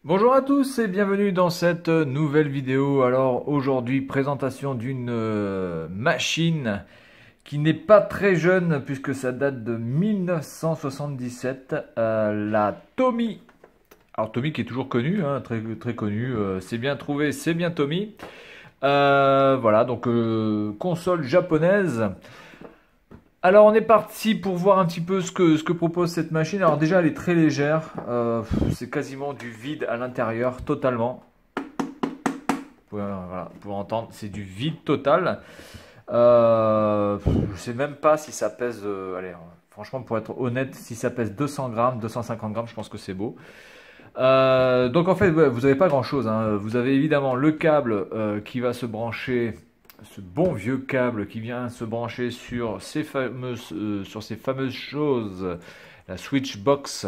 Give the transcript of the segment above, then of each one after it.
Bonjour à tous et bienvenue dans cette nouvelle vidéo. Alors aujourd'hui, présentation d'une machine qui n'est pas très jeune puisque ça date de 1977, la Tommy. Alors Tommy qui est toujours connu, hein, très, très connu, c'est bien trouvé, c'est bien Tommy. Voilà, donc console japonaise. Alors on est parti pour voir un petit peu ce que propose cette machine. Alors déjà elle est très légère, c'est quasiment du vide à l'intérieur, totalement. Voilà, vous pouvez entendre, c'est du vide total. Je sais même pas si ça pèse, allez, franchement pour être honnête, si ça pèse 200 grammes, 250 grammes, je pense que c'est beau. Donc en fait, ouais, vous n'avez pas grand-chose, hein. Vous avez évidemment le câble qui va se brancher, ce bon vieux câble qui vient se brancher sur ces fameuses choses, la switch box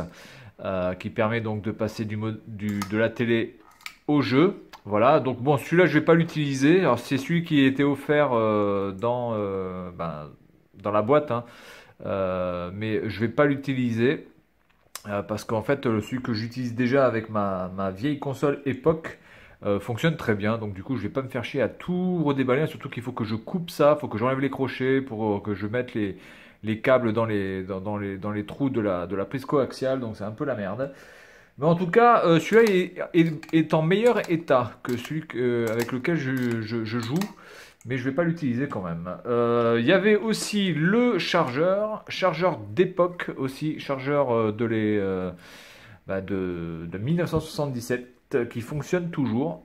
qui permet donc de passer de la télé au jeu. Voilà, donc bon, celui-là je vais pas l'utiliser. Alors c'est celui qui était offert dans la boîte, hein. Mais je vais pas l'utiliser. Parce qu'en fait, celui que j'utilise déjà avec ma vieille console époque fonctionne très bien. Donc du coup, je vais pas me faire chier à tout redéballer. Surtout qu'il faut que je coupe ça, il faut que j'enlève les crochets pour que je mette les câbles dans les trous de la prise coaxiale. Donc c'est un peu la merde. Mais en tout cas, celui-là est en meilleur état que celui avec lequel je joue. Mais je vais pas l'utiliser quand même. Il y avait aussi le chargeur d'époque aussi, chargeur de 1977 qui fonctionne toujours.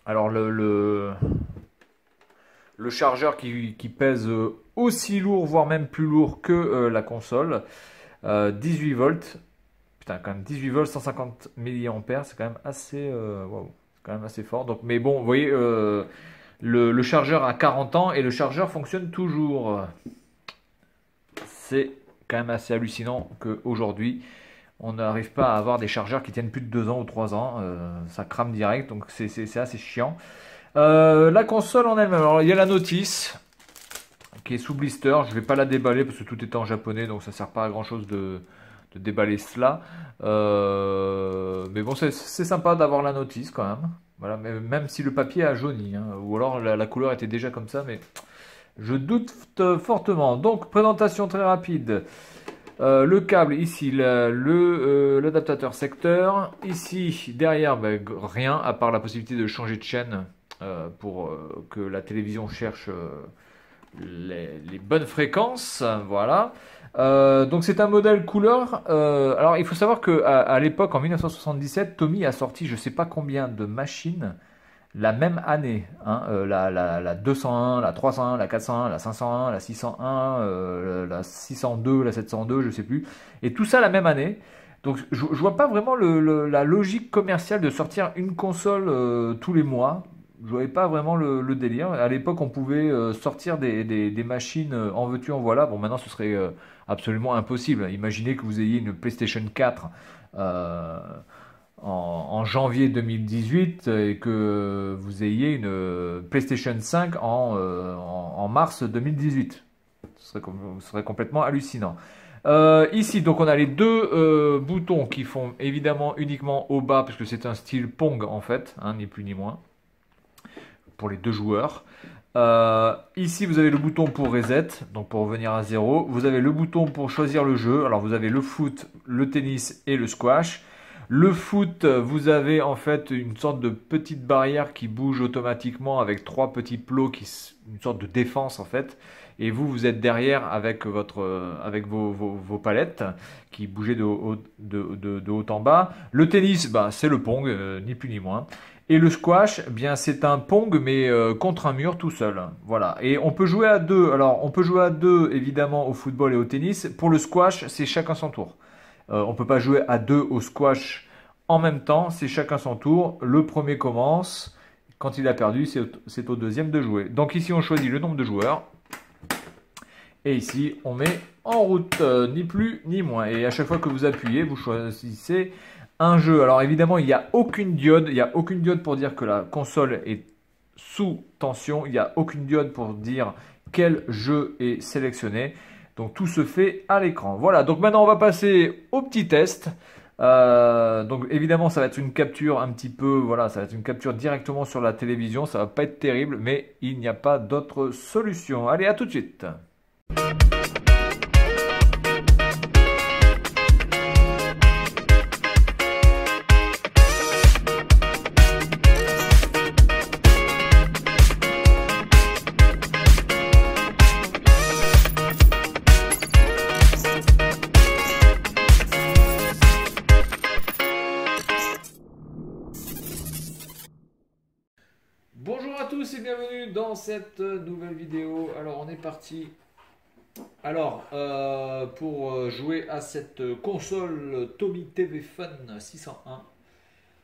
Alors le chargeur qui pèse aussi lourd, voire même plus lourd que la console. 18 volts. Putain, quand même 18 volts, 150 milliampères, c'est quand même assez, waouh, c'est quand même assez fort. Donc, mais bon, vous voyez, le chargeur a 40 ans et le chargeur fonctionne toujours. C'est quand même assez hallucinant qu'aujourd'hui, on n'arrive pas à avoir des chargeurs qui tiennent plus de 2 ans ou 3 ans. Ça crame direct, donc c'est assez chiant. La console en elle-même, alors il y a la notice qui est sous blister. Je ne vais pas la déballer parce que tout est en japonais, donc ça ne sert pas à grand chose de déballer cela. Mais bon, c'est sympa d'avoir la notice quand même. Voilà, même si le papier a jauni, hein, ou alors la couleur était déjà comme ça, mais je doute fortement. Donc, présentation très rapide. Le câble, ici, l'adaptateur secteur. Ici, derrière, ben, rien, à part la possibilité de changer de chaîne pour que la télévision cherche les bonnes fréquences. Voilà. Donc c'est un modèle couleur. Alors il faut savoir que à l'époque, en 1977, Tommy a sorti je sais pas combien de machines la même année, hein. La 201, la 301, la 401, la 501, la 601, la 602, la 702, je sais plus. Et tout ça la même année. Donc je vois pas vraiment la logique commerciale de sortir une console tous les mois. Je voyais pas vraiment le délire. À l'époque, on pouvait sortir des machines en veux-tu, en voilà. Bon, maintenant, ce serait absolument impossible. Imaginez que vous ayez une PlayStation 4 euh, en janvier 2018 et que vous ayez une PlayStation 5 en mars 2018. Ce serait complètement hallucinant. Ici, donc, on a les deux boutons qui font évidemment uniquement au bas, parce que c'est un style Pong en fait, hein, ni plus ni moins pour les deux joueurs. Ici, vous avez le bouton pour reset, donc pour revenir à zéro. Vous avez le bouton pour choisir le jeu. Alors, vous avez le foot, le tennis et le squash. Le foot, vous avez en fait une sorte de petite barrière qui bouge automatiquement avec trois petits plots, une sorte de défense en fait. Et vous êtes derrière avec vos palettes qui bougeaient de haut en bas. Le tennis, bah, c'est le Pong, ni plus ni moins. Et le squash, eh bien c'est un Pong mais contre un mur tout seul. Voilà. Et on peut jouer à deux. Alors on peut jouer à deux évidemment au football et au tennis. Pour le squash, c'est chacun son tour. On ne peut pas jouer à deux au squash en même temps. C'est chacun son tour. Le premier commence. Quand il a perdu, c'est au deuxième de jouer. Donc ici on choisit le nombre de joueurs. Et ici on met en route, ni plus ni moins. Et à chaque fois que vous appuyez, vous choisissez un jeu. Alors évidemment, il n'y a aucune diode. Il n'y a aucune diode pour dire que la console est sous tension. Il n'y a aucune diode pour dire quel jeu est sélectionné. Donc tout se fait à l'écran. Voilà, donc maintenant on va passer au petit test. Donc évidemment, ça va être une capture un petit peu, voilà, ça va être une capture directement sur la télévision. Ça va pas être terrible, mais il n'y a pas d'autre solution. Allez, à tout de suite. Bonjour à tous et bienvenue dans cette nouvelle vidéo. Alors on est parti. Alors pour jouer à cette console Tommy TV Fun 601.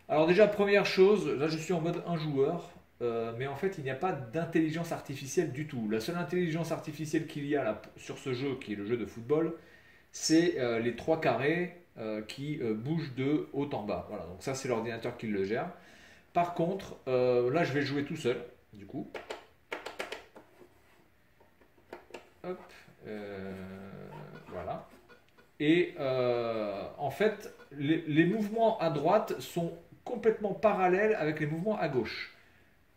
Alors déjà première chose, là je suis en mode un joueur, mais en fait il n'y a pas d'intelligence artificielle du tout. La seule intelligence artificielle qu'il y a là, sur ce jeu, qui est le jeu de football, c'est les trois carrés qui bougent de haut en bas. Voilà, donc ça c'est l'ordinateur qui le gère. Par contre, là je vais jouer tout seul, du coup. Hop, voilà. Et en fait, les mouvements à droite sont complètement parallèles avec les mouvements à gauche.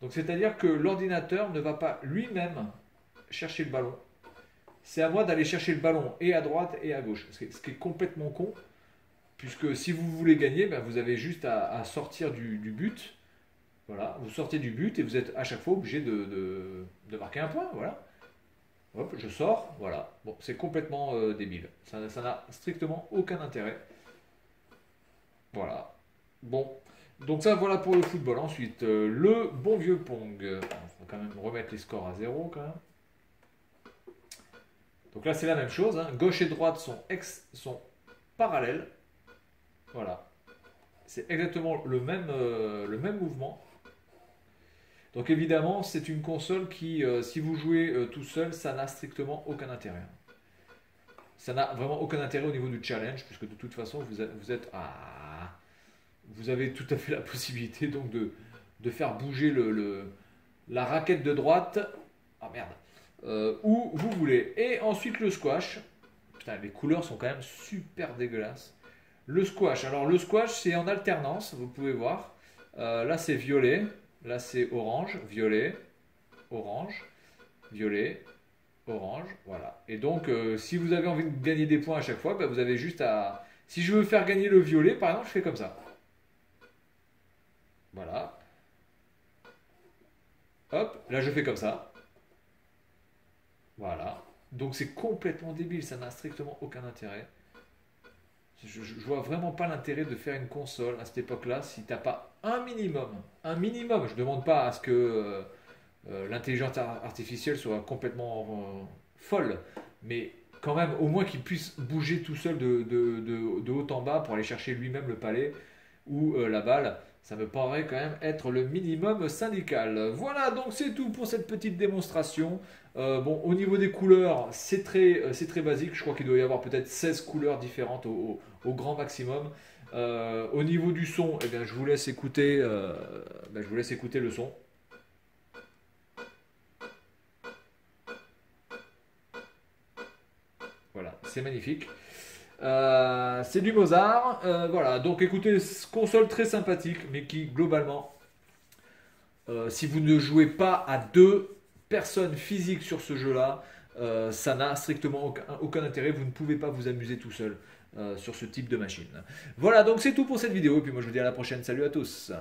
Donc c'est-à-dire que l'ordinateur ne va pas lui-même chercher le ballon. C'est à moi d'aller chercher le ballon et à droite et à gauche. Ce qui est complètement con, puisque si vous voulez gagner, ben, vous avez juste à sortir du but. Voilà, vous sortez du but et vous êtes à chaque fois obligé de marquer un point. Voilà. Hop, je sors. Voilà. Bon, c'est complètement débile. Ça n'a strictement aucun intérêt. Voilà. Bon. Donc ça, voilà pour le football. Ensuite, le bon vieux Pong. On va quand même remettre les scores à zéro quand même. Donc là, c'est la même chose. Hein. Gauche et droite sont parallèles. Voilà. C'est exactement le même mouvement. Donc évidemment, c'est une console qui, si vous jouez tout seul, ça n'a strictement aucun intérêt. Ça n'a vraiment aucun intérêt au niveau du challenge, puisque de toute façon, vous avez tout à fait la possibilité donc de faire bouger la raquette de droite, ah merde, où vous voulez. Et ensuite le squash. Putain, les couleurs sont quand même super dégueulasses. Le squash, alors le squash c'est en alternance, vous pouvez voir. Là c'est violet. Là, c'est orange, violet, orange, violet, orange. Voilà. Et donc, si vous avez envie de gagner des points à chaque fois, bah, vous avez juste à... Si je veux faire gagner le violet, par exemple, je fais comme ça. Voilà. Hop, là, je fais comme ça. Voilà. Donc, c'est complètement débile. Ça n'a strictement aucun intérêt. Je vois vraiment pas l'intérêt de faire une console à cette époque-là si t'as pas un minimum. Je demande pas à ce que l'intelligence artificielle soit complètement folle, mais quand même au moins qu'il puisse bouger tout seul de haut en bas pour aller chercher lui-même le palais ou la balle. Ça me paraît quand même être le minimum syndical. Voilà, donc c'est tout pour cette petite démonstration. Bon, au niveau des couleurs, c'est très basique. Je crois qu'il doit y avoir peut-être 16 couleurs différentes au grand maximum. Au niveau du son, eh bien, je vous laisse écouter le son. Voilà, c'est magnifique. C'est du Mozart. Voilà, donc écoutez, console très sympathique, mais qui globalement, si vous ne jouez pas à deux personnes physiques sur ce jeu-là, ça n'a strictement aucun intérêt. Vous ne pouvez pas vous amuser tout seul sur ce type de machine. Voilà, donc c'est tout pour cette vidéo. Et puis moi je vous dis à la prochaine. Salut à tous.